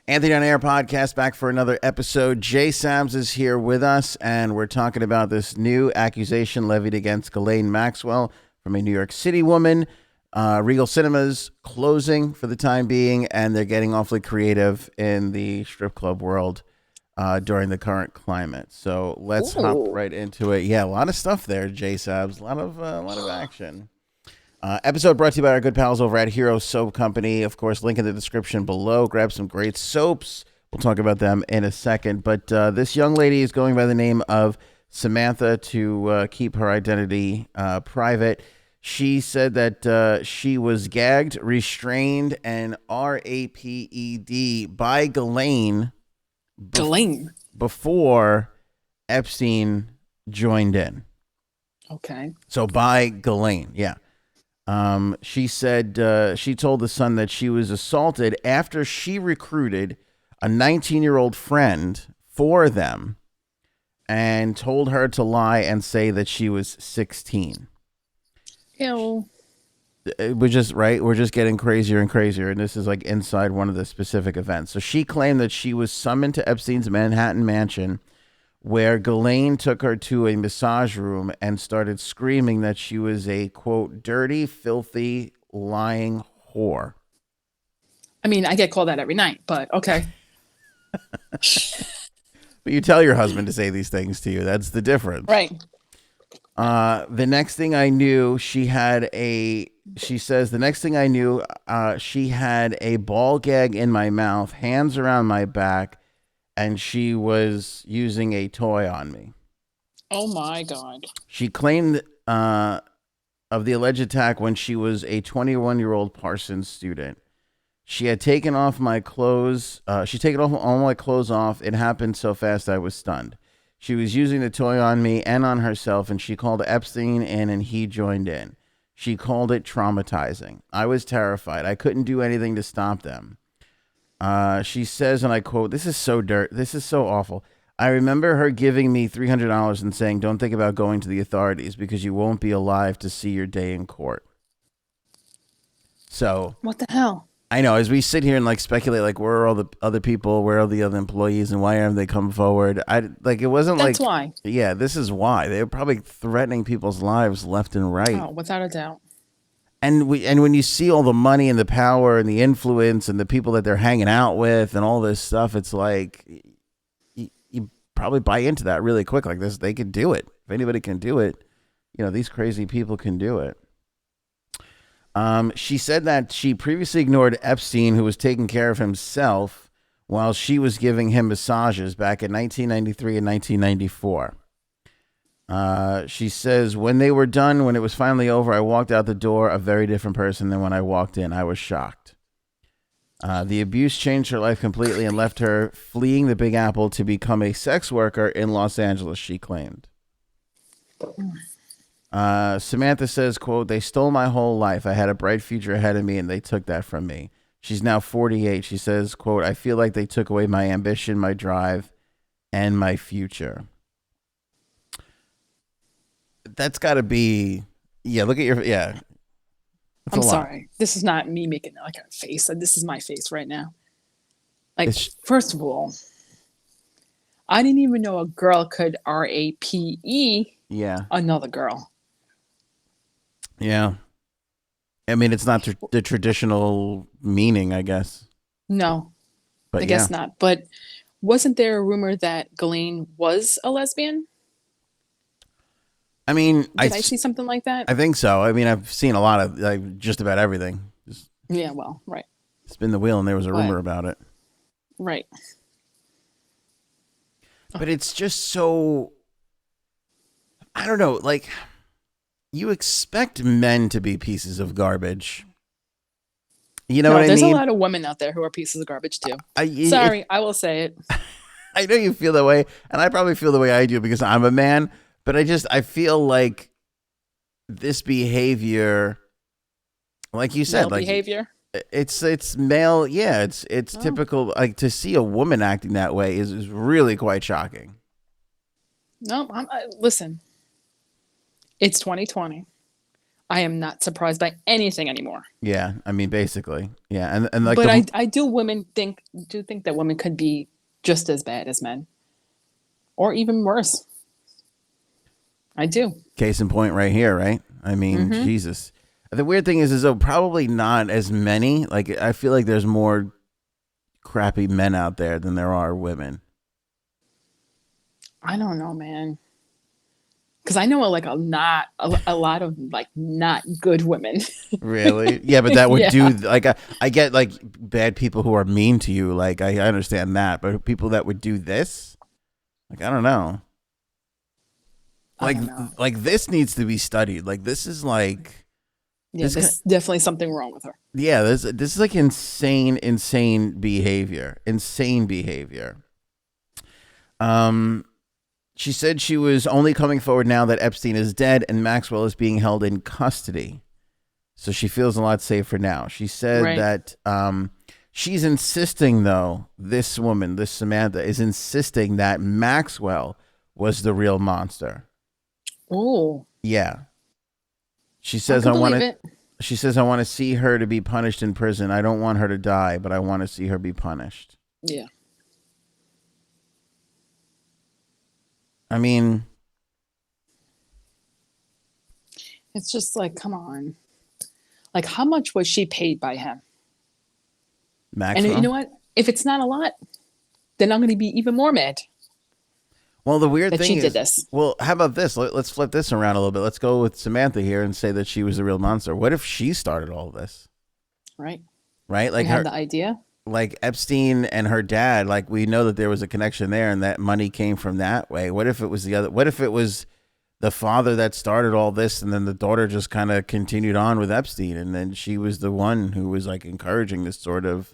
Anthony on Air podcast back for another episode. Jay Sams is here with us, and we're talking about this new accusation levied against Ghislaine Maxwell from a New York City woman. Regal Cinemas closing for the time being, and they're getting awfully creative in the strip club world during the current climate. So let's hop right into it. Yeah, a lot of stuff there, Jay Sams. A lot of action. Episode brought to you by our good pals over at Hero Soap Company. Of course, link in the description below. Grab some great soaps. We'll talk about them in a second. But this young lady is going by the name of Samantha to keep her identity private. She said that she was gagged, restrained, and raped by Ghislaine before Epstein joined in. Okay. So by Ghislaine, yeah. She said she told the Sun that she was assaulted after she recruited a 19-year-old friend for them and told her to lie and say that she was 16. Ew. We're just getting crazier and crazier, and this is like inside one of the specific events. So she claimed that she was summoned to Epstein's Manhattan mansion, where Ghislaine took her to a massage room and started screaming that she was a, quote, dirty, filthy, lying whore. I mean, I get called that every night, but okay. But you tell your husband to say these things to you. That's the difference. Right. The next thing I knew, she says, the next thing I knew, she had a ball gag in my mouth, hands around my back, and she was using a toy on me. Oh, my God. She claimed of the alleged attack when she was a 21-year-old Parsons student. She had taken off my clothes. She'd taken all my clothes off. It happened so fast I was stunned. She was using the toy on me and on herself, and she called Epstein in, and he joined in. She called it traumatizing. I was terrified. I couldn't do anything to stop them. She says, and I quote, "This is so This is so awful. I remember her giving me $300 and saying, 'Don't think about going to the authorities because you won't be alive to see your day in court.'" So what the hell? I know, as we sit here and like speculate, like where are all the other people, where are the other employees, and why haven't they come forward? It wasn't That's like why. Yeah, this is why they were probably threatening people's lives left and right. Oh, without a doubt. And when you see all the money and the power and the influence and the people that they're hanging out with and all this stuff, it's like you probably buy into that really quick. Like this, they can do it. If anybody can do it, these crazy people can do it. She said that she previously ignored Epstein, who was taking care of himself while she was giving him massages back in 1993 and 1994. She says, when they were done, when it was finally over, I walked out the door a very different person than when I walked in. I was shocked. The abuse changed her life completely and left her fleeing the Big Apple to become a sex worker in Los Angeles, she claimed. Samantha says, quote, "They stole my whole life. I had a bright future ahead of me, and they took that from me." She's now 48. She says, quote, "I feel like they took away my ambition, my drive, and my future." That's got to be, look at I'm sorry. This is not me making like a face. This is my face right now. Like, first of all, I didn't even know a girl could RAPE another girl. Yeah. I mean, it's not the traditional meaning, I guess. No, but I guess not. But wasn't there a rumor that Ghislaine was a lesbian? I mean, did I see something like that? I think so. I mean, I've seen a lot of just about everything. Yeah, well, right. Spin the wheel, and there was a rumor about it. Right. But it's just so, I don't know, like, you expect men to be pieces of garbage. You know what I mean? There's a lot of women out there who are pieces of garbage too. Sorry, I will say it. I know you feel that way, and I probably feel the way I do because I'm a man, but I feel like this behavior, like you said, male behavior. It's male, it's typical. Like, to see a woman acting that way is really quite shocking. No, listen. It's 2020. I am not surprised by anything anymore. Yeah, I mean, basically, yeah, and like But the I do think that women could be just as bad as men, or even worse. I do. case in point right here, right? I mean, Mm-hmm. Jesus. The weird thing is though probably not as many. Like I feel like there's more crappy men out there than there are women. I don't know, man. Because I know like a lot of like not good women. Really? Yeah, but that would do Yeah. like I get like bad people who are mean to you. Like I understand that, but people that would do this, like I don't know. I Like don't know. like this needs to be studied. Like this is like Yeah, this. there's definitely something wrong with her. Yeah, this is like insane behavior. Insane behavior. Um, she said she was only coming forward now that Epstein is dead and Maxwell is being held in custody. So she feels a lot safer now. She said Right. that she's insisting, though, this woman, this Samantha, is insisting that Maxwell was the real monster. Oh, Yeah. She I says, could I want believe to. it. She says, I want to see her to be punished in prison. I don't want her to die, but I want to see her be punished. Yeah. I mean, It's just like, come on. Like, how much was she paid by him? And you Maxwell. know what? If it's not a lot, then I'm going to be even more mad Well, the weird that thing she did is, this. well, how about this? Let's flip this around a little bit. Let's go with Samantha here and say that she was the real monster. What if she started all this? Right. Right? And Like had her, the idea. like Epstein and her dad, like we know that there was a connection there and that money came from that way. What if it was the other? What if it was the father that started all this and then the daughter just kind of continued on with Epstein and then she was the one who was like encouraging this sort of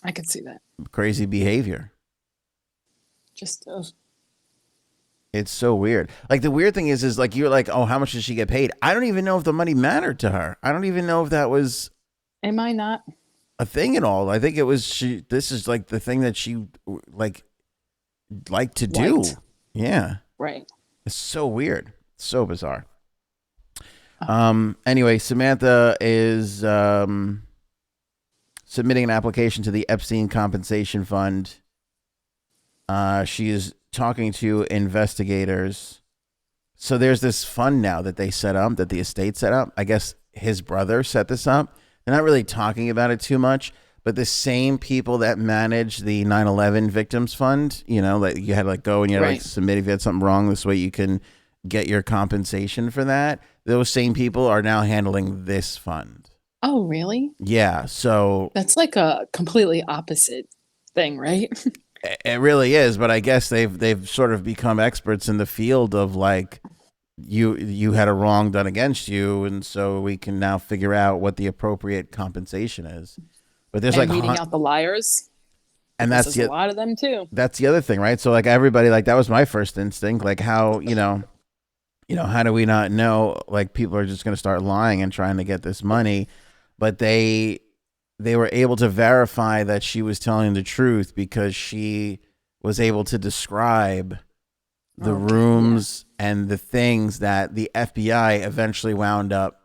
I could see that. crazy behavior? Just, It's so weird. Like the weird thing is like you're like, oh, how much did she get paid? I don't even know if the money mattered to her. I don't even know if that was am I not? a thing at all. I think it was she. This is like the thing that she like liked to do. Liked. Yeah, Right. it's so weird, so bizarre. Oh, Anyway, Samantha is submitting an application to the Epstein Compensation Fund. She is talking to investigators. So there's this fund now that they set up, that the estate set up. I guess his brother set this up. They're not really talking about it too much, but the same people that manage the 9/11 victims fund, you know, like you had to like go and you had to like right. submit if you had something wrong. This way you can get your compensation for that. Those same people are now handling this fund. Oh, really? Yeah. So That's like a completely opposite thing, right? it really is, but I guess they've sort of become experts in the field of like you had a wrong done against you, and so we can now figure out what the appropriate compensation is. But there's like, And weeding out the liars. and Because there's a lot of them too. that's the other thing, right? So like everybody, like that was my first instinct, like how how do we not know? Like people are just going to start lying and trying to get this money, but they were able to verify that she was telling the truth because she was able to describe the Okay, yeah. rooms and the things that the FBI eventually wound up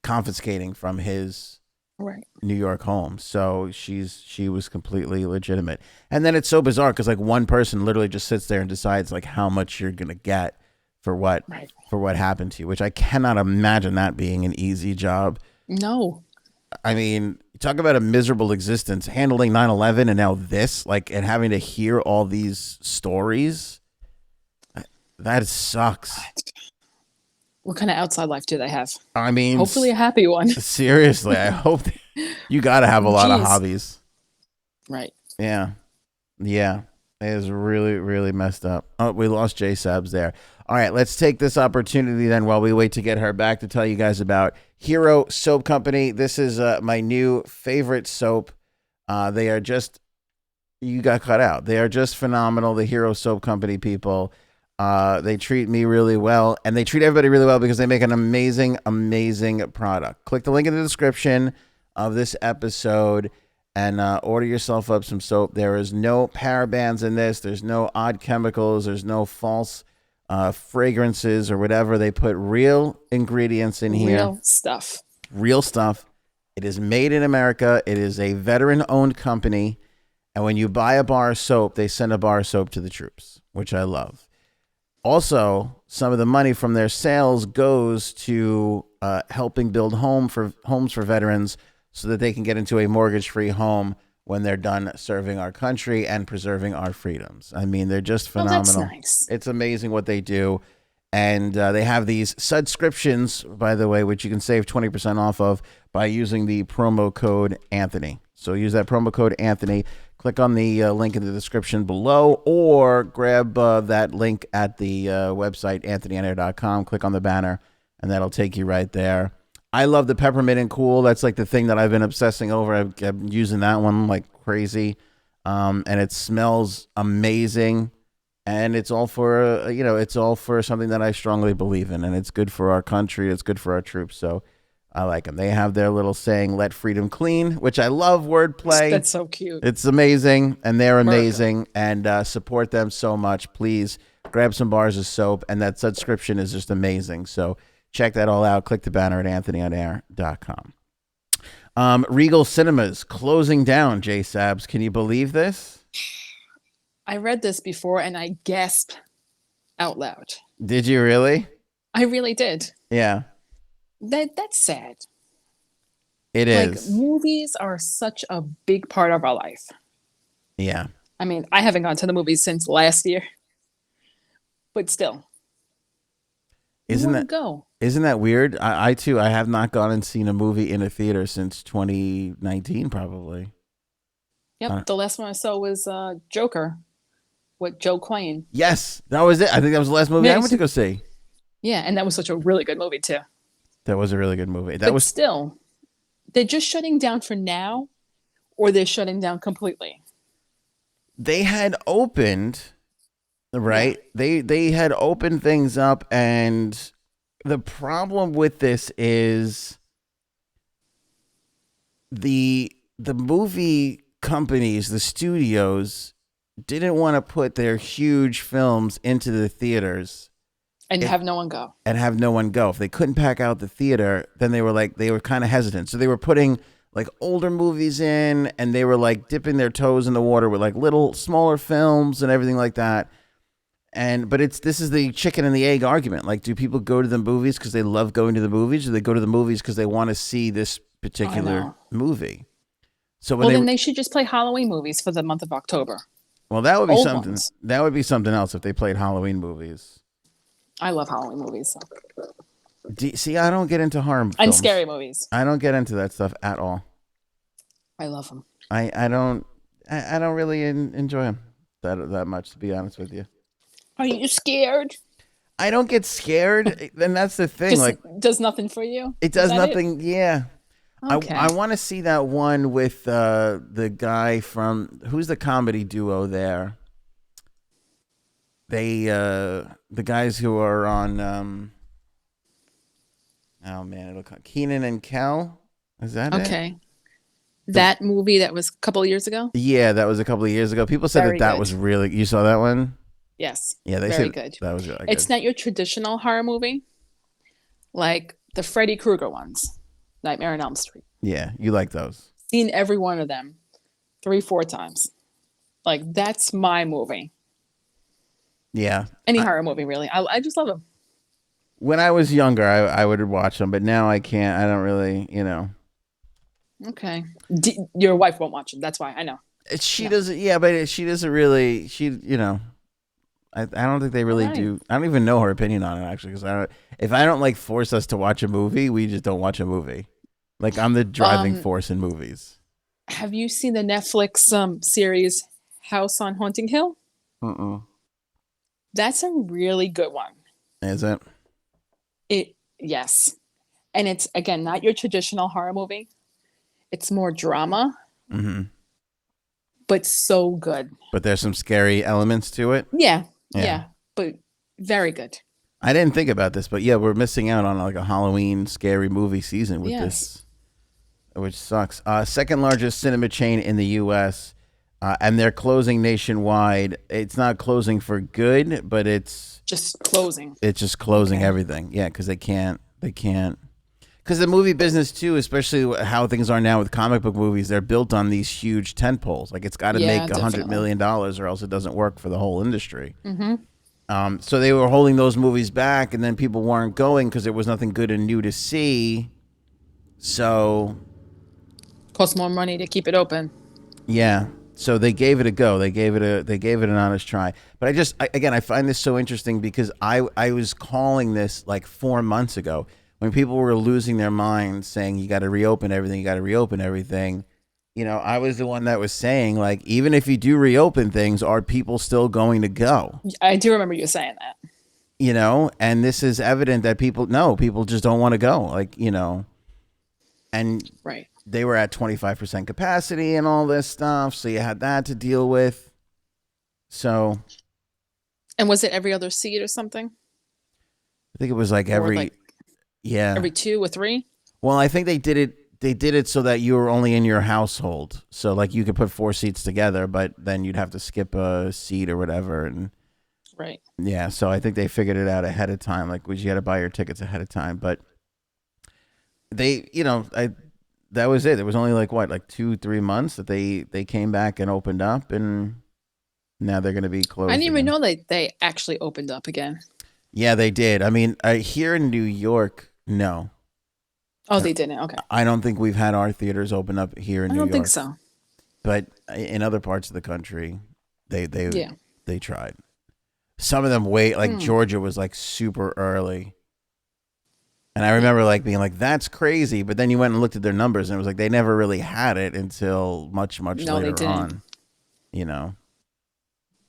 confiscating from his Right. New York home. So she was completely legitimate. And then it's so bizarre because like one person literally just sits there and decides like how much you're gonna get for Right. what happened to you, which I cannot imagine that being an easy job. No. I mean, talk about a miserable existence, handling 9/11 and now this, like, and having to hear all these stories. That sucks. What kind of outside life do they have? I mean, Hopefully a happy one. seriously, I hope you got to have a lot of Jeez. hobbies. Right. Yeah. Yeah. It is really, really messed up. Oh, we lost J Sabs there. All right, let's take this opportunity then while we wait to get her back to tell you guys about Hero Soap Company. This is my new favorite soap. They are just, you got cut out. They are just phenomenal. The Hero Soap Company people. They treat me really well, and they treat everybody really well because they make an amazing, amazing product. Click the link in the description of this episode and order yourself up some soap. There is no parabens in this. There's no odd chemicals. There's no false fragrances or whatever. They put real ingredients in here. Real stuff. Real stuff. It is made in America. It is a veteran-owned company. And when you buy a bar of soap, they send a bar of soap to the troops, which I love. Also, some of the money from their sales goes to helping build homes for veterans so that they can get into a mortgage-free home when they're done serving our country and preserving our freedoms. I mean, they're just phenomenal. Oh, that's nice. It's amazing what they do. And they have these subscriptions, by the way, which you can save 20% off of by using the promo code Anthony. So use that promo code Anthony. Click on the link in the description below, or grab that link at the website, anthonyonair.com. Click on the banner, and that'll take you right there. I love the peppermint and cool. That's like the thing that I've been obsessing over. I'm using that one like crazy, and it smells amazing. And it's all for it's all for something that I strongly believe in, and it's good for our country. It's good for our troops. So I like them. They have their little saying, "Let freedom clean," which I love. Wordplay. That's so cute. It's amazing, and they're amazing. And support them so much. Please grab some bars of soap, and that subscription is just amazing. So check that all out. Click the banner at anthonyonair.com. Regal Cinemas closing down. J Sabs, can you believe this? I read this before and I gasped out loud. Did you really? I really did. Yeah. That's sad. It is. Like, movies are such a big part of our life. Yeah. I mean, I haven't gone to the movies since last year, but still. Isn't that weird? I too, I have not gone and seen a movie in a theater since 2019, probably. Yep. The last one I saw was Joker with Joe Quain. Yes, that was it. I think that was the last movie I went to go see. Yeah, and that was such a really good movie too. That was a really good movie. But still, they're just shutting down for now, or they're shutting down completely. They had opened, right? Yeah. They had opened things up, and the problem with this is the movie companies, the studios, didn't want to put their huge films into the theaters and have no one go. If they couldn't pack out the theater, then they were kind of hesitant. So they were putting like older movies in, and they were like dipping their toes in the water with like little smaller films and everything like that. But this is the chicken and the egg argument. Like, do people go to the movies because they love going to the movies, or they go to the movies because they want to see this particular movie? So then they should just play Halloween movies for the month of October. Well, that would be something. Ones. That would be something else if they played Halloween movies. I love Halloween movies. So. See, I don't get into horror films. And scary movies. I don't get into that stuff at all. I love them. I don't really enjoy them that much, to be honest with you. Are you scared? I don't get scared. Then that's the thing. Does nothing for you? It does nothing. Yeah. Okay. I want to see that one with the guy from, who's the comedy duo there? The guys who are on Kenan and Kel. Is that okay? That movie that was a couple of years ago? Yeah, that was a couple of years ago. People said that was really, you saw that one? Yes. Yeah, they said good. That was really good. It's not your traditional horror movie, like the Freddy Krueger ones, Nightmare on Elm Street. Yeah, you like those. Seen every one of them 3-4 times. Like, that's my movie. Yeah. Any horror movie, really. I just love them. When I was younger, I would watch them, but now I can't. I don't really, Okay. Your wife won't watch them. That's why. I know. She doesn't. Yeah, but she doesn't really. I don't think they really do. I don't even know her opinion on it, actually, because if I don't like force us to watch a movie, we just don't watch a movie. Like, I'm the driving force in movies. Have you seen the Netflix series House on Haunting Hill? That's a really good one. Is it? Yes. And it's, again, not your traditional horror movie. It's more drama. Mm-hmm. But so good. But there's some scary elements to it? Yeah. But very good. I didn't think about this, but yeah, we're missing out on like a Halloween scary movie season with this, which sucks. Second largest cinema chain in the U.S. and they're closing nationwide. It's not closing for good, but it's just closing. It's just closing everything. Yeah, because they can't. Because the movie business too, especially how things are now with comic book movies, they're built on these huge tent poles. Like it's got to make $100 million, or else it doesn't work for the whole industry. So they were holding those movies back, and then people weren't going because there was nothing good and new to see. So, costs more money to keep it open. Yeah. So they gave it a go. They gave it an honest try. But I find this so interesting because I was calling this like 4 months ago when people were losing their minds saying you got to reopen everything, you got to reopen everything. You know, I was the one that was saying, like, even if you do reopen things, are people still going to go? I do remember you saying that. You know, and this is evident that people just don't want to go. Like, you know, and right. They were at 25% capacity and all this stuff. So you had that to deal with. So. And was it every other seat or something? I think it was like every 2 or 3. Well, I think they did it so that you were only in your household. So like you could put 4 seats together, but then you'd have to skip a seat or whatever. And right. Yeah. So I think they figured it out ahead of time. Like, you had to buy your tickets ahead of time, but they, you know, that was it. It was only like 2-3 months that they came back and opened up, and now they're going to be closed. I didn't even know they actually opened up again. Yeah, they did. I mean, here in New York, no. Oh, they didn't. Okay. I don't think we've had our theaters open up here in New York. I don't think so. But in other parts of the country, they tried. Some of them Georgia was like super early. And I remember like being like, that's crazy. But then you went and looked at their numbers and it was like they never really had it until much later on. You know,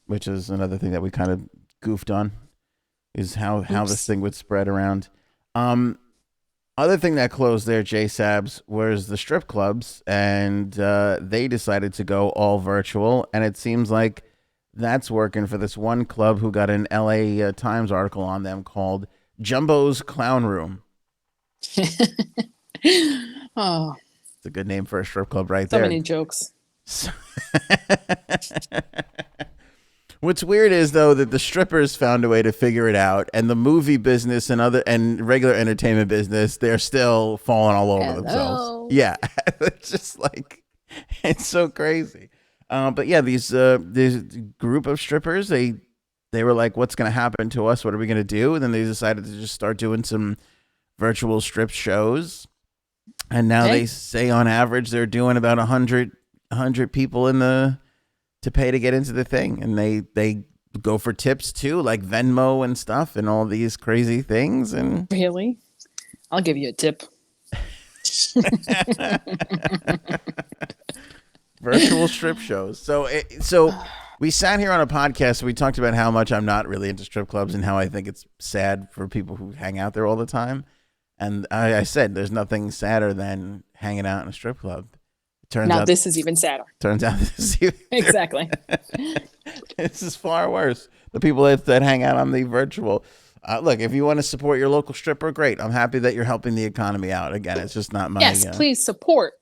which is another thing that we kind of goofed on, is how this thing would spread around. Other thing that closed there, J-Sabs, was the strip clubs, and they decided to go all virtual, and it seems like that's working for this one club who got an LA Times article on them called Jumbo's Clown Room. Oh, it's a good name for a strip club right there. So many jokes. What's weird is, though, that the strippers found a way to figure it out, and the movie business and regular entertainment business, they're still falling all over themselves. Yeah, it's just like, it's so crazy. But yeah, these group of strippers, they were like, what's going to happen to us? What are we going to do? And then they decided to just start doing some virtual strip shows. And now they say on average they're doing about 100 people to pay to get into the thing, and they go for tips too, like Venmo and stuff, and all these crazy things. And really, I'll give you a tip. Virtual strip shows. So we sat here on a podcast and we talked about how much I'm not really into strip clubs and how I think it's sad for people who hang out there all the time. And I said there's nothing sadder than hanging out in a strip club. Turns out this is even sadder. Turns out this is even exactly. This is far worse. The people that hang out on the virtual. Look, if you want to support your local stripper, great. I'm happy that you're helping the economy out. Again, it's just not my. Yes, please support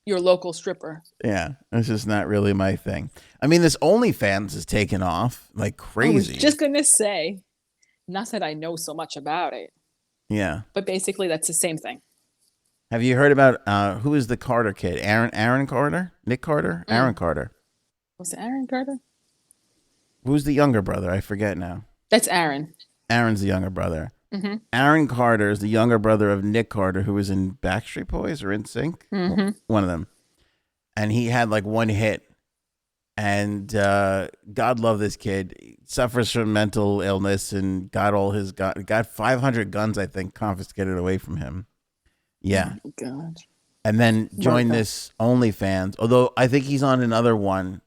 your local stripper. Yeah, it's just not really my thing. I mean, this OnlyFans is taking off like crazy. I was just gonna say, not that I know so much about it. Yeah, but basically that's the same thing. Have you heard about who is the Carter kid? Aaron Carter? Nick Carter? Aaron Carter. Was it Aaron Carter? Who's the younger brother? I forget now. That's Aaron. Aaron's the younger brother. Mm-hmm. Aaron Carter is the younger brother of Nick Carter, who was in Backstreet Boys or NSYNC. Mm-hmm. One of them. And he had like one hit. And God love this kid. He suffers from mental illness and got 500 guns, I think, confiscated away from him. Yeah. Oh, God. And then joined this OnlyFans. Although I think he's on another one,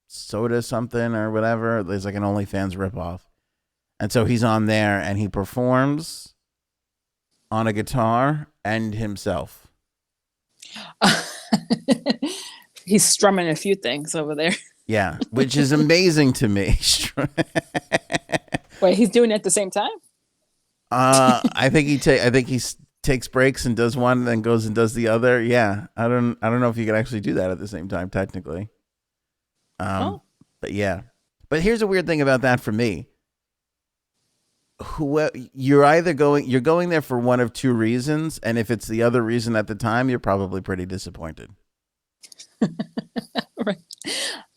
Soda something or whatever. There's like an OnlyFans ripoff. And so he's on there and he performs on a guitar and himself. He's strumming a few things over there. Yeah, which is amazing to me. Wait, he's doing it at the same time? I think he takes breaks and does one and then goes and does the other. Yeah, I don't know if you can actually do that at the same time technically. Oh, But yeah. But here's a weird thing about that for me. You're going there for one of two reasons, and if it's the other reason at the time, you're probably pretty disappointed. right.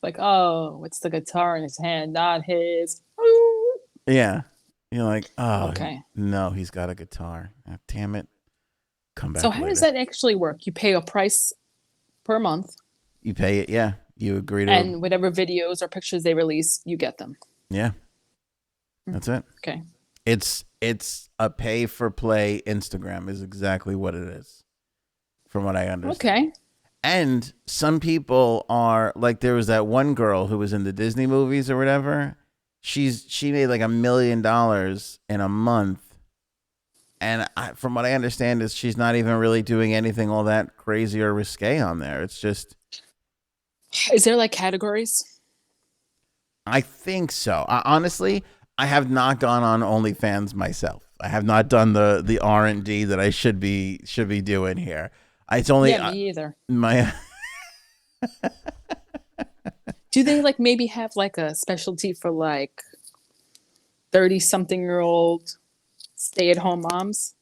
Like, oh, it's the guitar in his hand, not his. Ooh. Yeah. You're like, oh, Okay. no, he's got a guitar. Ah, damn it. Come So back how does later. that actually work? You pay a price per month, You pay it, yeah. You agree to, and whatever videos or pictures they release, you get them. yeah. That's it. Okay. It's a pay for play Instagram is exactly what it is, from what I understand. Okay. And some people are like, there was that one girl who was in the Disney movies or whatever. She made like $1 million in a month, and from what I understand is she's not even really doing anything all that crazy or risque on there. It's just, Is there like categories? I think so. Honestly, I have not gone on OnlyFans myself. I have not done the R&D that I should be doing here. It's only Yeah, me either. my Do they like maybe have like a specialty for like 30-something-year-old stay-at-home moms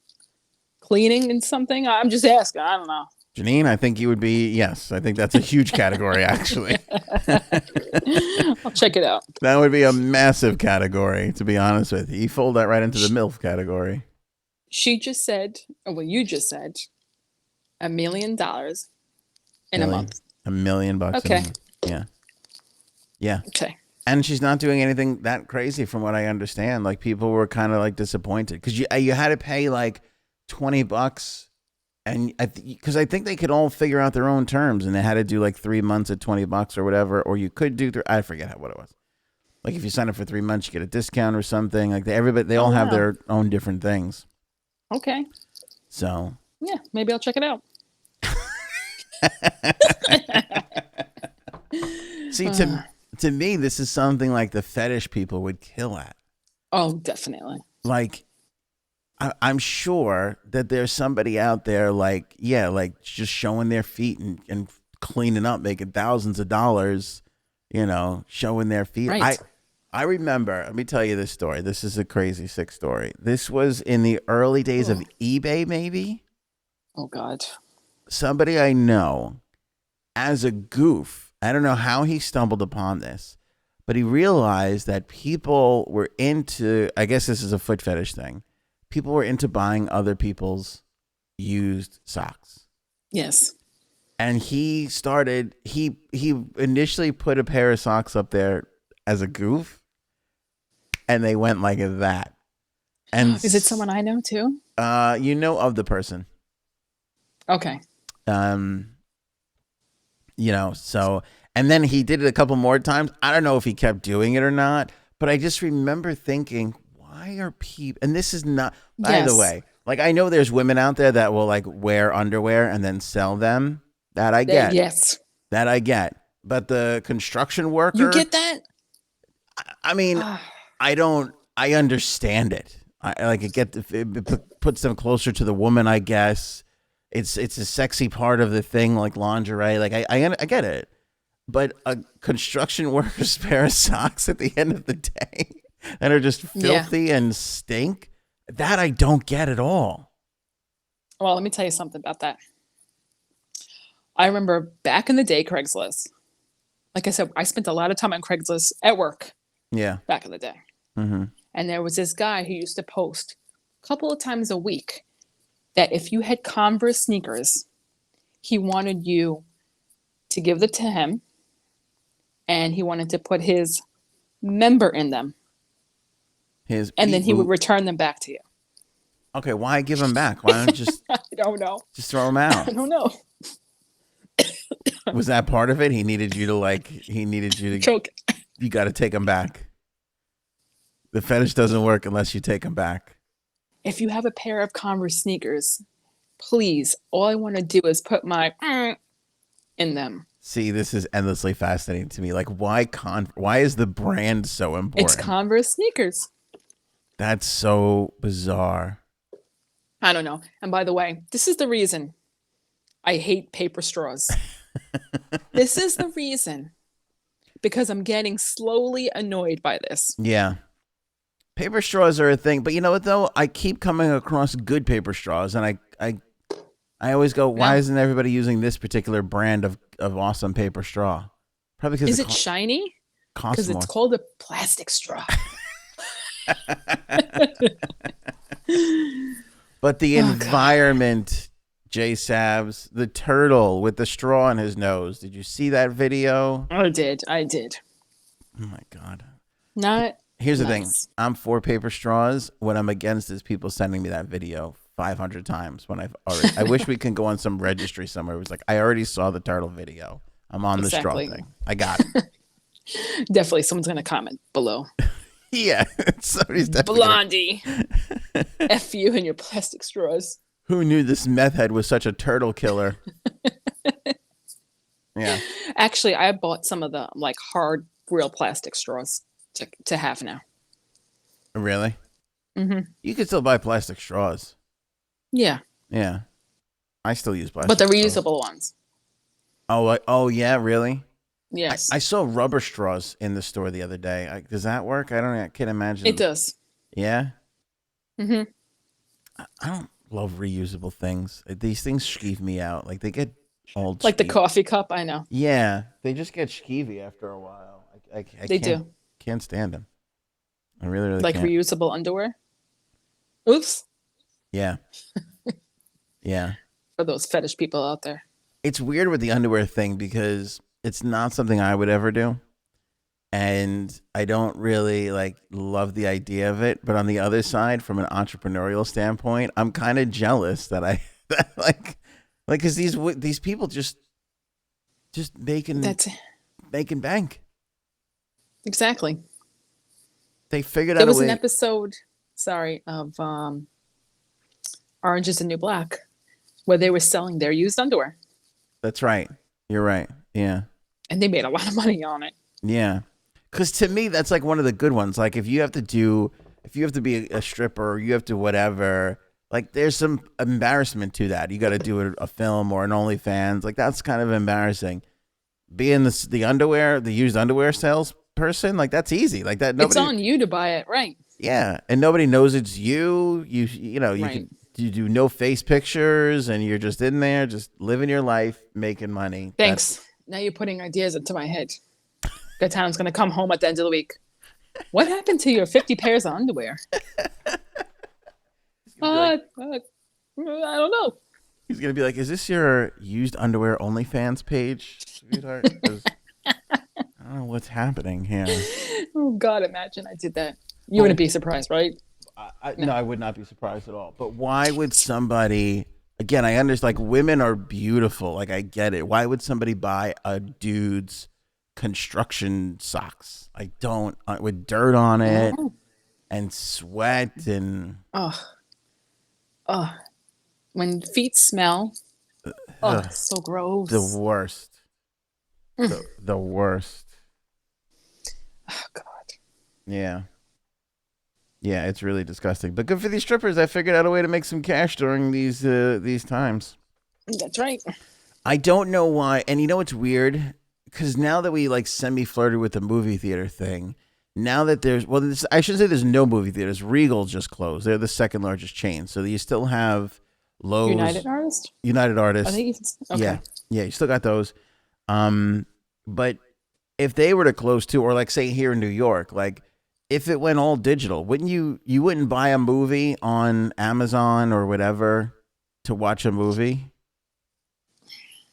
cleaning and something? I'm just asking. I don't know. Janine, I think you would be, yes. I think that's a huge category, actually. I'll check it out. That would be a massive category, to be honest with you. You fold that right into the MILF category. She just said, or well, you just said, $1 million in a month. $1 million bucks. Okay. Yeah. Yeah. Okay. And she's not doing anything that crazy from what I understand. Like, people were kind of like disappointed because you had to pay like $20. And because I think they could all figure out their own terms, and they had to do like 3 months at $20 or whatever, or you could do, I forget what it was. Like, if you sign up for 3 months, you get a discount or something. Like, they all have their own different things. Okay. So yeah, maybe I'll check it out. See, to me, this is something like the fetish people would kill at. Oh, definitely. Like, I'm sure that there's somebody out there like, yeah, like just showing their feet and cleaning up, making thousands of dollars, showing their feet. Right. I remember, let me tell you this story. This is a crazy sick story. This was in the early days of eBay, maybe. Oh, God. Somebody I know, as a goof, I don't know how he stumbled upon this, but he realized that people were into, I guess this is a foot fetish thing. People were into buying other people's used socks. Yes. And he initially put a pair of socks up there as a goof, and they went like that. And is it someone I know too? You know of the person. Okay. So, and then he did it a couple more times. I don't know if he kept doing it or not, but I just remember thinking, why are people, and this is not, by the way, like, I know there's women out there that will like wear underwear and then sell them. That I get. Yes. That I get. But the construction worker. You get that? I mean, I understand it. It puts them closer to the woman, I guess. It's a sexy part of the thing, like lingerie. Like, I get it. But a construction worker's pair of socks at the end of the day that are just filthy and stink, that I don't get at all. Well, let me tell you something about that. I remember back in the day, Craigslist. Like I said, I spent a lot of time on Craigslist at work. Yeah. Back in the day. Mm-hmm. And there was this guy who used to post a couple of times a week that if you had Converse sneakers, he wanted you to give them to him, and he wanted to put his member in them. And then he would return them back to you. Okay, why give them back? Why don't you just... I don't know. Just throw them out. I don't know. Was that part of it? He needed you to choke. You got to take them back. The fetish doesn't work unless you take them back. If you have a pair of Converse sneakers, please, all I want to do is put my in them. See, this is endlessly fascinating to me. Like, why is the brand so important? It's Converse sneakers. That's so bizarre. I don't know. And by the way, this is the reason I hate paper straws. This is the reason. because I'm getting slowly annoyed by this. Yeah. Paper straws are a thing, but you know what though? I keep coming across good paper straws, and I always go, why No. isn't everybody using this particular brand of awesome paper straw? Probably because Is it shiny? costs Because it's more. called a plastic straw. But the Oh God. environment, J Sabs, the turtle with the straw in his nose. Did you see that video? I did. I did. Oh my God. Not Here's the thing. nice. I'm for paper straws. What I'm against is people sending me that video 500 times when I've already. I wish we can go on some registry somewhere. It was like, I already saw the turtle video. I'm on the straw Exactly. thing. I got it. Definitely someone's going to comment below. Yeah. Somebody's definitely Blondie. F you and your plastic straws. Who knew this meth head was such a turtle killer? Yeah. Actually, I bought some of the like hard, real plastic straws to have now. Really? Mm-hmm. You can still buy plastic straws. Yeah. Yeah. I still use plastic But the straws. reusable ones. Oh, yeah, really? Yes. I saw rubber straws in the store the other day. Does that work? I can't imagine. It does. Yeah? Mm-hmm. I don't love reusable things. These things skeeve me out. Like, they get old. Like the coffee cup, I know. Yeah, they just get skeevy after a while. I They do. can't stand them. I really, really Like can't. reusable underwear. Oops. Yeah. Yeah. For those fetish people out there. It's weird with the underwear thing because it's not something I would ever do. And I don't really like love the idea of it. But on the other side, from an entrepreneurial standpoint, I'm kind of jealous that I that because these people just making That's bank. exactly. They figured out There a was an way. episode, sorry, of Orange is the New Black where they were selling their used underwear. That's right. You're right. Yeah. And they made a lot of money on it. Yeah. Because to me, that's like one of the good ones. Like if you have to be a stripper or you have to whatever, like there's some embarrassment to that. You got to do a film or an OnlyFans. Like that's kind of embarrassing. Being the used underwear salesperson, like that's easy. Like that. It's Nobody. on you to buy it, right? Yeah, and nobody knows it's you. You know Right. you do no face pictures, and you're just in there, just living your life, making money. Thanks. Now you're putting ideas into my head. Gatan's going to come home at the end of the week. What happened to your 50 pairs of underwear? I don't know. He's gonna be like, "Is this your used underwear OnlyFans page, sweetheart?" 'Cause I don't know what's happening here. Oh, God, imagine I did that. You wouldn't be surprised, right? No, I would not be surprised at all. But why would somebody? Again, I understand. Like women are beautiful. Like I get it. Why would somebody buy a dude's construction socks? I don't with dirt on it Oh, and sweat and oh. When feet smell, oh, it's so gross. the worst. The worst. Oh, God. Yeah. Yeah, it's really disgusting. But good for these strippers. I figured out a way to make some cash during these times. That's right. I don't know why. And you know what's weird? Because now that we like semi-flirted with the movie theater thing, now that I should say there's no movie theaters. Regal just closed. They're the second largest chain. So you still have Lowe's. United Artists? United I think okay. Yeah. Yeah, you still got those. But if they were to close too, or like say here in New York, like if it went all digital, you wouldn't buy a movie on Amazon or whatever to watch a movie?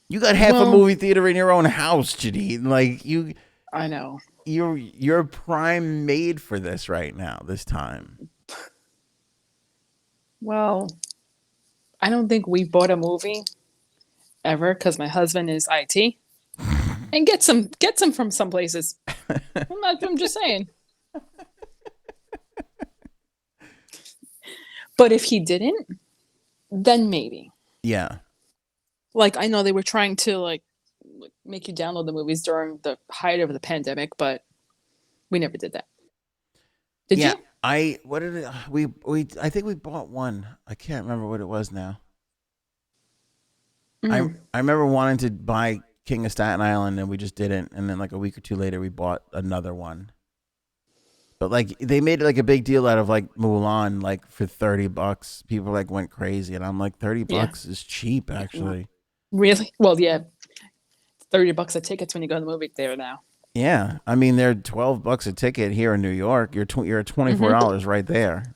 You got half a movie theater in your own house, Janine. Like I know. You're prime made for this right now, this time. Well, I don't think we bought a movie ever because my husband is IT and get some from some places. I'm just saying. But if he didn't, then maybe. Yeah. Like I know they were trying to like make you download the movies during the height of the pandemic, but we never did that. Did you? I think we bought one. I can't remember what it was now. I remember wanting to buy King of Staten Island, and we just didn't. And then like a week or two later, we bought another one. But like they made like a big deal out of like Mulan, like for $30. People like went crazy, and I'm like, $30 is cheap, actually. Really? Well, yeah, $30 a ticket when you go to the movie theater now. Yeah, I mean they're $12 a ticket here in New York. You're at $24 right there.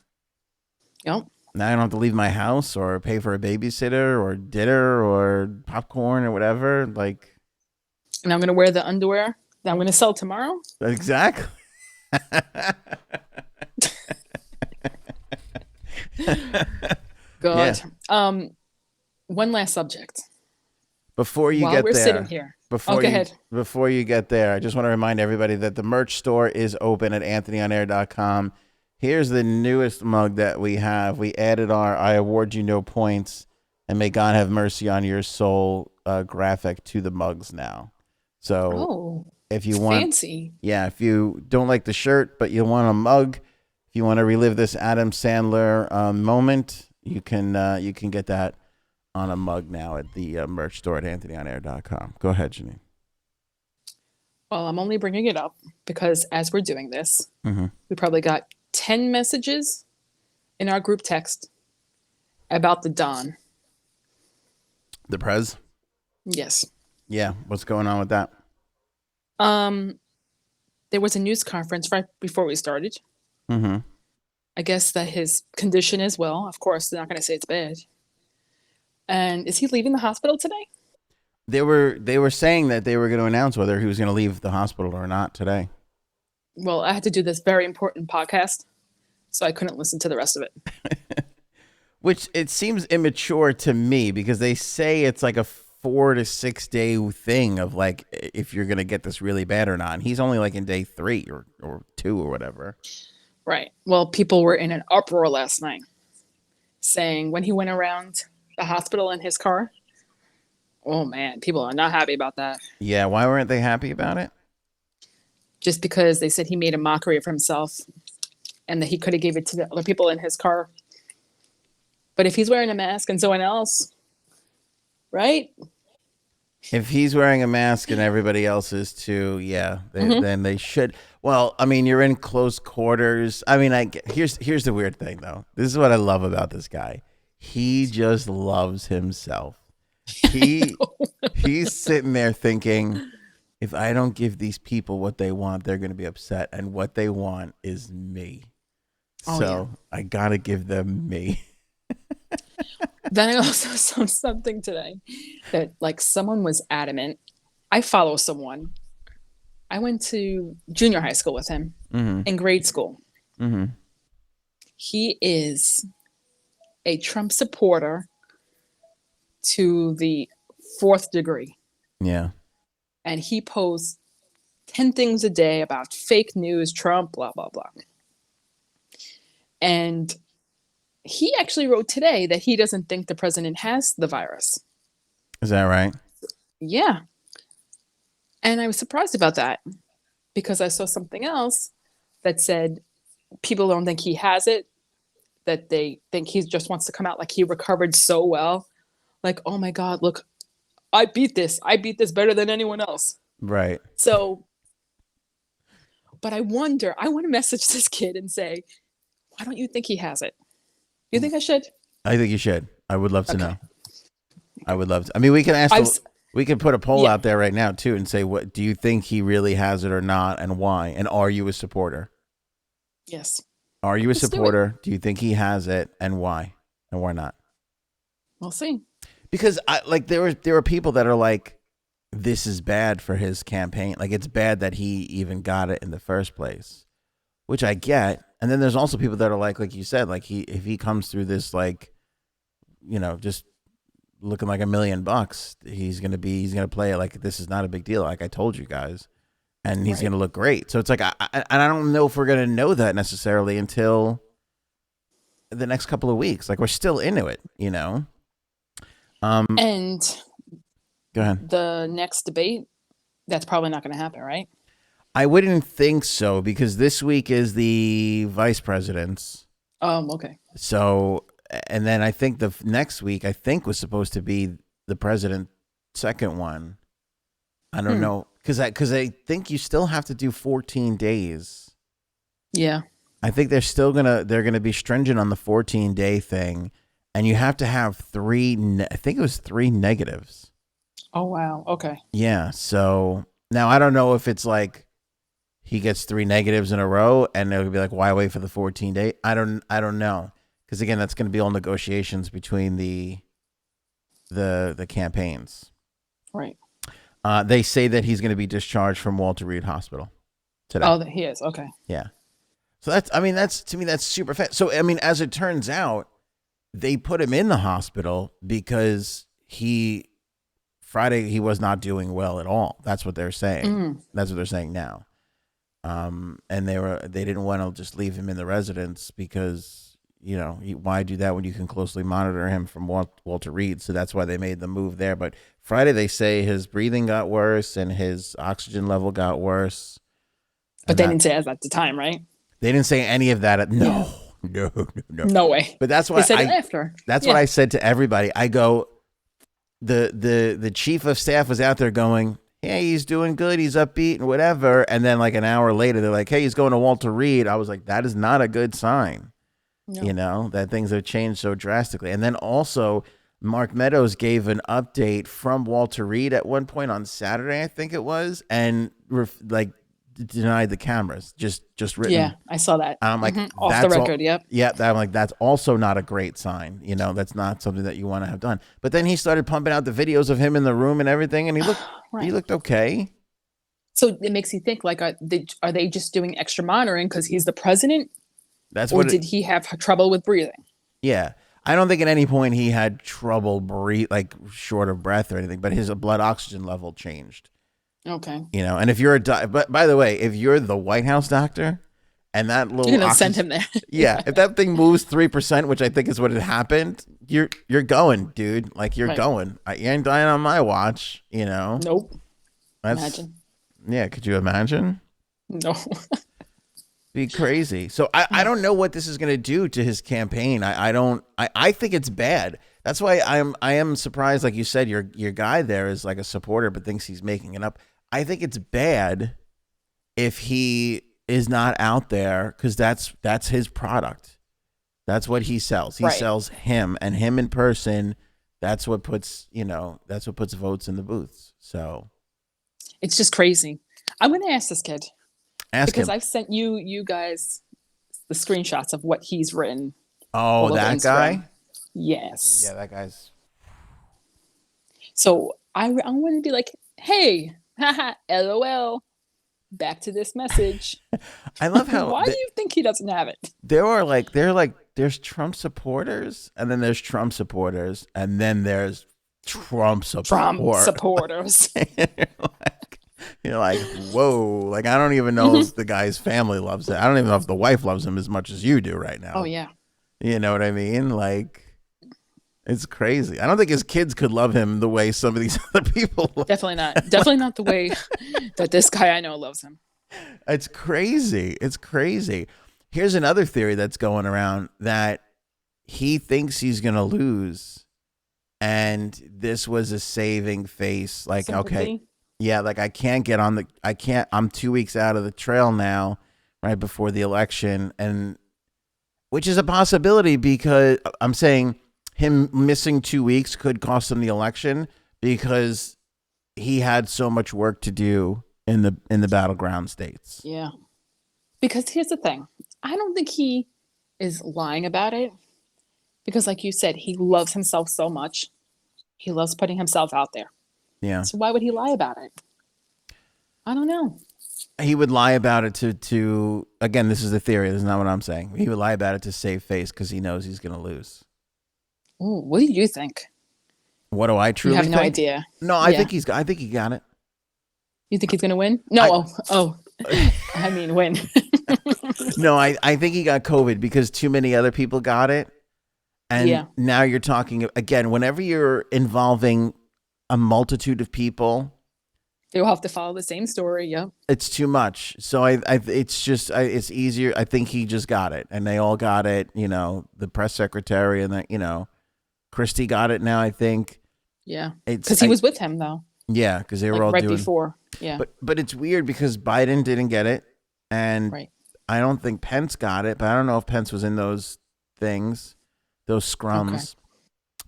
Yep. Now I don't have to leave my house or pay for a babysitter or dinner or popcorn or whatever. Like, and I'm gonna wear the underwear that I'm gonna sell tomorrow. Exactly. Good. Yeah. One last subject. Before you get there, sitting here. Go ahead. Before you get there, I just want to remind everybody that the merch store is open at anthonyonair.com. Here's the newest mug that we have. We added our I award you no points and may God have mercy on your soul graphic to the mugs now. So if you want, fancy. Yeah, if you don't like the shirt, but you want a mug, if you want to relive this Adam Sandler moment, you can get that on a mug now at the merch store at anthonyonair.com. Go ahead, Janine. Well, I'm only bringing it up because as we're doing this, we probably got 10 messages in our group text about the Don. The Prez? Yes. Yeah. What's going on with that? There was a news conference right before we started. I guess that his condition is well. Of course, they're not going to say it's bad. And is he leaving the hospital today? They were saying that they were going to announce whether he was going to leave the hospital or not today. Well, I had to do this very important podcast, so I couldn't listen to the rest of it. Which it seems immature to me because they say it's like a 4 to 6 day thing of like if you're going to get this really bad or not. And he's only like in day 3 or 2 or whatever. Right. Well, people were in an uproar last night saying when he went around the hospital in his car, oh man, people are not happy about that. Yeah, why weren't they happy about it? Just because they said he made a mockery of himself and that he could have gave it to the other people in his car. But if he's wearing a mask and someone else, right? If he's wearing a mask and everybody else is too, yeah, then they should. Well, I mean, you're in close quarters. I mean, here's the weird thing, though. This is what I love about this guy. He just loves himself. He's sitting there thinking, if I don't give these people what they want, they're going to be upset. And what they want is me. I got to give them me. Then I also saw something today that like someone was adamant. I follow someone. I went to junior high school with him in grade school. He is a Trump supporter to the 4th degree. Yeah. And he posts 10 things a day about fake news, Trump, blah, blah, blah. And he actually wrote today that he doesn't think the president has the virus. Is that right? Yeah. And I was surprised about that because I saw something else that said people don't think he has it, that they think he just wants to come out like he recovered so well. Like, oh my God, look, I beat this better than anyone else. Right. So, but I want to message this kid and say, why don't you think he has it? You think I should? I think you should. I would love to know. I would love to. I mean, we can we can put a poll out there right now too and say, what do you think he really has it or not and why? And are you a supporter? Yes. Are you a supporter? Do you think he has it and why? And why not? We'll see. Because there are people that are like, this is bad for his campaign. Like it's bad that he even got it in the first place, which I get. And then there's also people that are like you said, like if he comes through this, like, you know, just looking like $1 million, he's gonna play it like this is not a big deal, like I told you guys, and he's gonna look great. So it's like I don't know if we're gonna know that necessarily until the next couple of weeks. Like we're still into it, you know. And go ahead. The next debate, that's probably not going to happen, right? I wouldn't think so because this week is the vice president's. Okay. So, and then I think the next week was supposed to be the president's second one. I don't know because I think you still have to do 14 days. Yeah. I think they're gonna be stringent on the 14-day thing, and you have to have I think it was 3 negatives. Oh wow. Okay. Yeah. So now I don't know if it's like he gets 3 negatives in a row, and it'll be like, why wait for the 14-day? I don't know, because again, that's going to be all negotiations between the campaigns. Right. They say that he's going to be discharged from Walter Reed Hospital today. Oh, he is. Okay. Yeah. So that's to me, that's super fast. So, I mean, as it turns out, they put him in the hospital because Friday he was not doing well at all. That's what they're saying. That's what they're saying now. And they didn't want to just leave him in the residence because, why do that when you can closely monitor him from Walter Reed? So that's why they made the move there. But Friday, they say his breathing got worse and his oxygen level got worse. But they didn't say that at the time, right? They didn't say any of that. No. No way. But that's why they said it after. That's what I said to everybody. I go, the chief of staff was out there going, hey, he's doing good, he's upbeat and whatever. And then like an hour later, they're like, hey, he's going to Walter Reed. I was like, that is not a good sign. No. That things have changed so drastically. And then also, Mark Meadows gave an update from Walter Reed at one point on Saturday, I think it was, and denied the cameras. Just written. Yeah, I saw that. I'm like, off the record. Yep. Yeah, I'm like, that's also not a great sign. That's not something that you want to have done. But then he started pumping out the videos of him in the room and everything, and he looked he looked okay. So it makes you think, like, are they just doing extra monitoring because he's the president? Did he have trouble with breathing? Yeah. I don't think at any point he had trouble like short of breath or anything, but his blood oxygen level changed. Okay. And if you're but by the way, if you're the White House doctor and that little you're gonna send him there. Yeah. If that thing moves 3%, which I think is what had happened, you're going, dude. Like you're going. You ain't dying on my watch, Nope. Imagine. Yeah, could you imagine? No. Be crazy. So I don't know what this is going to do to his campaign. I think it's bad. That's why I am surprised. Like you said, your guy there is like a supporter, but thinks he's making it up. I think it's bad if he is not out there because that's his product. That's what he sells. He sells him and him in person. That's what puts votes in the booths. So it's just crazy. I'm going to ask this kid. Because I've sent you guys the screenshots of what he's written. Oh, that guy? Yes. Yeah, that guy's. So I want to be like, hey, haha, LOL, back to this message. I love how. Why do you think he doesn't have it? There's Trump supporters, and then there's Trump supporters, and then there's Trump supporters. You're like, whoa, like, I don't even know if the guy's family loves it. I don't even know if the wife loves him as much as you do right now. Oh, yeah. You know what I mean? Like, it's crazy. I don't think his kids could love him the way some of these other people love. Definitely not. Definitely not the way that this guy I know loves him. It's crazy. It's crazy. Here's another theory that's going around that he thinks he's going to lose. And this was a saving face. Like, sympathy. Okay. Yeah, like I'm 2 weeks out of the trail now, right before the election, and which is a possibility because I'm saying him missing 2 weeks could cost him the election because he had so much work to do in the battleground states. Yeah. Because here's the thing. I don't think he is lying about it because like you said, he loves himself so much. He loves putting himself out there. Yeah. So why would he lie about it? I don't know. He would lie about it to again, this is the theory. This is not what I'm saying. He would lie about it to save face because he knows he's going to lose. Ooh, what do you think? What do I truly think? You have no idea. No, I think he got it. You think he's going to win? No. I mean, win. No, I think he got COVID because too many other people got it. And now you're talking again, whenever you're involving a multitude of people, they'll have to follow the same story. Yep. It's too much. So it's easier. I think he just got it and they all got it. The press secretary and Christie got it now, I think. Yeah. Because he was with him though. Yeah, because they were like all right doing. before. Yeah. But it's weird because Biden didn't get it, and Right. I don't think Pence got it. But I don't know if Pence was in those things, those scrums. Okay.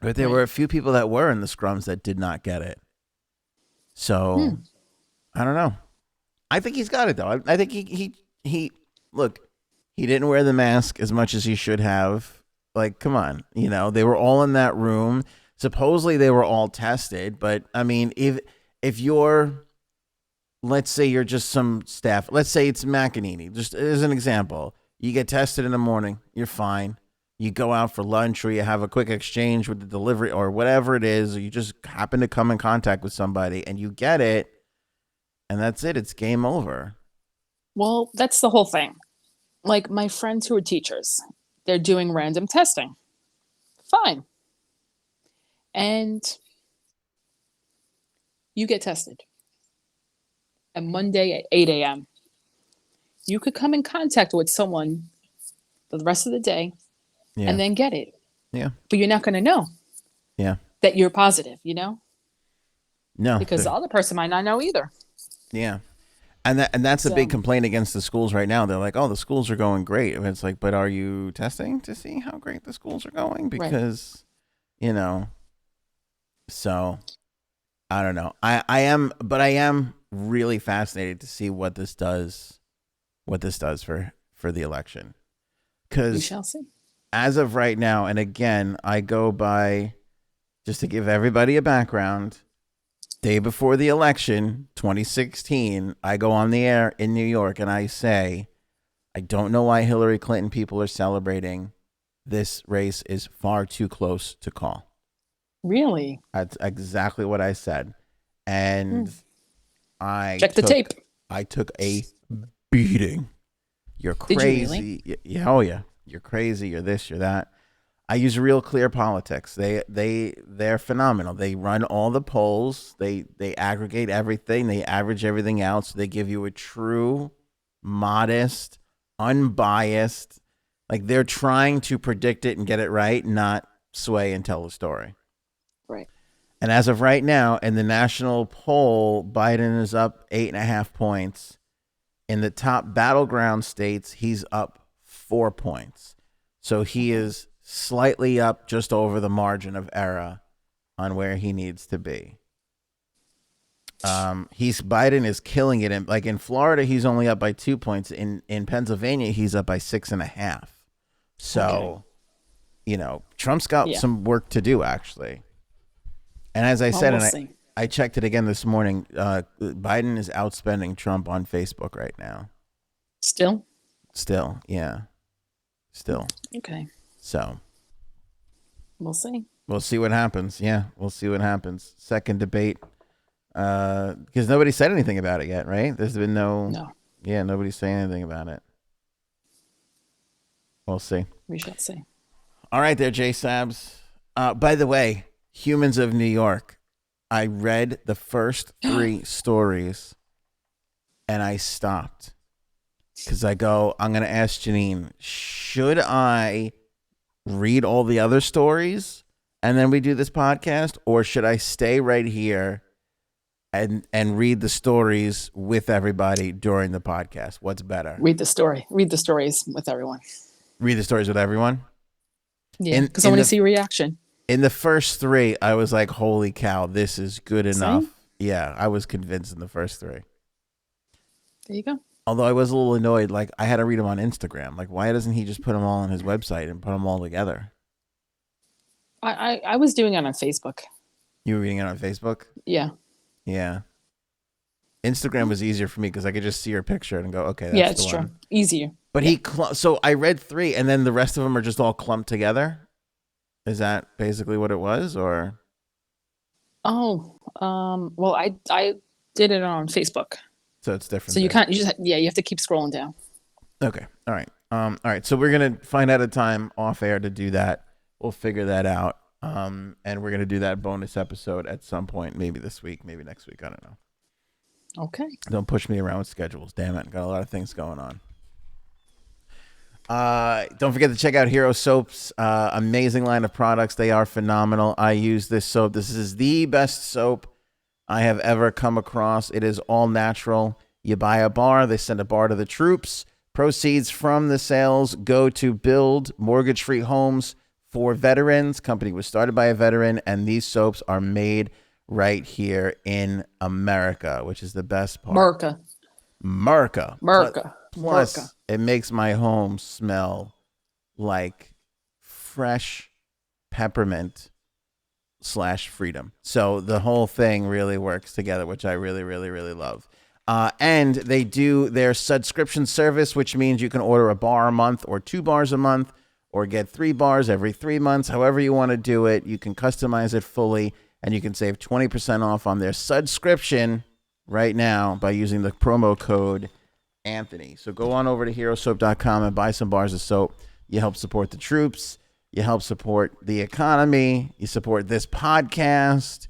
But there were a few people that were in the scrums that did not get it. So I don't know. I think he's got it though. I think he look. He didn't wear the mask as much as he should have. Like, come on, they were all in that room. Supposedly they were all tested, but I mean, if you're, let's say you're just some staff, let's say it's McEnany, just as an example, you get tested in the morning, you're fine. You go out for lunch or you have a quick exchange with the delivery or whatever it is, or you just happen to come in contact with somebody and you get it, and that's it. It's game over. Well, that's the whole thing. Like my friends who are teachers, they're doing random testing. Fine. And you get tested. And Monday at 8 a.m., you could come in contact with someone for the rest of the day and then get it. Yeah. But you're not going to know that you're positive, No. Because the other person might not know either. Yeah. And that's a big complaint against the schools right now. They're like, oh, the schools are going great. And it's like, but are you testing to see how great the schools are going? Because, so I don't know. I am really fascinated to see what this does for the election. Because we shall see. As of right now, and again, I go by, just to give everybody a background, day before the election, 2016, I go on the air in New York and I say, I don't know why Hillary Clinton people are celebrating. This race is far too close to call. Really? That's exactly what I said. And check the tape. I took a beating. You're crazy. Did you really? Oh yeah. You're crazy. You're this. You're that. I use Real Clear Politics. They're phenomenal. They run all the polls. They aggregate everything. They average everything out. So they give you a true, modest, unbiased. Like they're trying to predict it and get it right, not sway and tell a story. Right. And as of right now, in the national poll, Biden is up 8.5 points. In the top battleground states, he's up 4 points. So he is slightly up just over the margin of error on where he needs to be. Biden is killing it. Like in Florida, he's only up by 2 points. In Pennsylvania, he's up by 6.5. So, Trump's got some work to do, actually. And as I said, I checked it again this morning, Biden is outspending Trump on Facebook right now. Still, yeah. Still. Okay. So. We'll see. We'll see what happens. Yeah, we'll see what happens. Second debate. Because nobody said anything about it yet, right? There's been no. Yeah, nobody's saying anything about it. We'll see. We shall see. All right there, Jay Sabs. By the way, Humans of New York. I read the first 3 stories and I stopped. Because I'm going to ask Janine, should I read all the other stories and then we do this podcast? Or should I stay right here and read the stories with everybody during the podcast? What's better? Read the story. Read the stories with everyone. Read the stories with everyone? Yeah, because I want to see reaction. In the first 3, I was like, holy cow, this is good enough. Same? Yeah, I was convinced in the first 3. There you go. Although I was a little annoyed, like I had to read them on Instagram. Like, why doesn't he just put them all on his website and put them all together? I was doing it on Facebook. You were reading it on Facebook? Yeah. Yeah. Instagram was easier for me because I could just see your picture and go, okay, that's yeah, it's the true. one. Easier. But so I read 3 and then the rest of them are just all clumped together. Is that basically what it was, or? Oh, well, I did it on Facebook. So it's different. So you can't. You have to keep scrolling down. Okay. All right. All right. So we're gonna find out a time off air to do that. We'll figure that out. And we're gonna do that bonus episode at some point, maybe this week, maybe next week. I don't know. Okay. Don't push me around with schedules. Damn it. Got a lot of things going on. Don't forget to check out Hero Soaps. Amazing line of products. They are phenomenal. I use this soap. This is the best soap I have ever come across. It is all natural. You buy a bar, they send a bar to the troops. Proceeds from the sales go to build mortgage-free homes for veterans. Company was started by a veteran, and these soaps are made right here in America, which is the best part. America. Plus, it makes my home smell like fresh peppermint / freedom. So the whole thing really works together, which I really, really, really love. And they do their subscription service, which means you can order a bar a month or 2 bars a month or get 3 bars every 3 months. However you want to do it, you can customize it fully, and you can save 20% off on their subscription right now by using the promo code Anthony. So go on over to herosoap.com and buy some bars of soap. You help support the troops. You help support the economy. You support this podcast.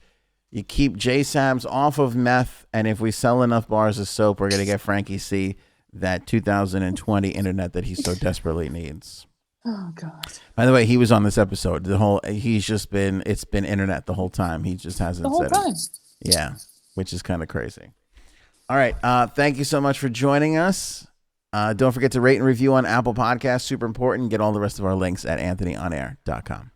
You keep J-Sams off of meth. And if we sell enough bars of soap, we're going to get Frankie C that 2020 internet that he so desperately needs. Oh, God. By the way, he was on this episode. It's been internet the whole time. He just hasn't the whole said time. it. Yeah, which is kind of crazy. All right. Thank you so much for joining us. Don't forget to rate and review on Apple Podcasts. Super important. Get all the rest of our links at anthonyonair.com.